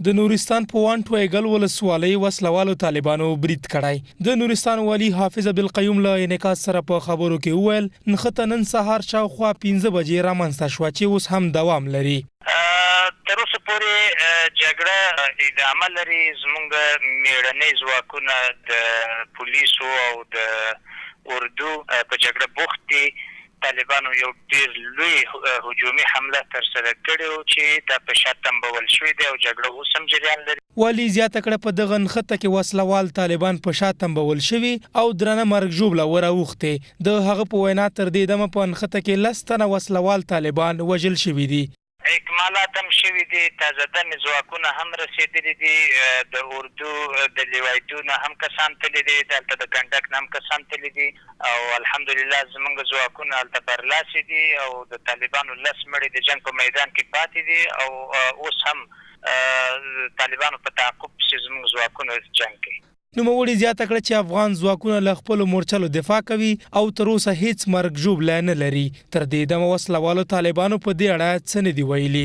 د نورستان په وایګل ولسوالۍ وسلوالو طالبانو برید کړی. د نورستان والی حافظ عبدالقیوم له انعکاس سره په خبرو کې وویل نښته نن سهار شاوخوا 15 بجې رامنځته شوه چې اوس هم دوام لري. تر اوسه پورې جګړه ادامه لري. زموږ میړنۍ ځواکونه د پولیسو او د اردو په جګړه بوخت دي. طالبانو یو ډیر لوی هجومي حمله ترسره کړې وه چې دا په شا تنبول شوې ده او جګړه اوس هم جریان لري. والي زیاته کړه په دغه نښته کې وسلوال طالبان په شا تنبول شوي او درنه مرګ ژوبله وراوښتې. د هغه په وینا تر دې دمه په نښته کې 10 تنه وسلوال طالبان وژل شوي دي. اکمالات هم شوي دي. تازه دمې ځواکونه هم رسېدلي دي. د اردو د لیوایدو نه هم کسان تللي دي. دلته د کنډک نه هم کسان تللي دي او الحمدلله زموږ ځواکونه هلته برلاسي دي او د طالبانو 10 مړي د جنګ په میدان کې پاتې دي او اوس هم طالبانو په تعقب پسې زموږ ځواکونه جنګ کوي. نوموړي زیاته کړه چې افغان ځواکونه له خپلو مورچلو دفاع کوي او تر اوسه هیڅ مرګ ژوبله نه لري. تر دې دمه وسلوالو طالبانو په دې اړه څه نه دي ویلي.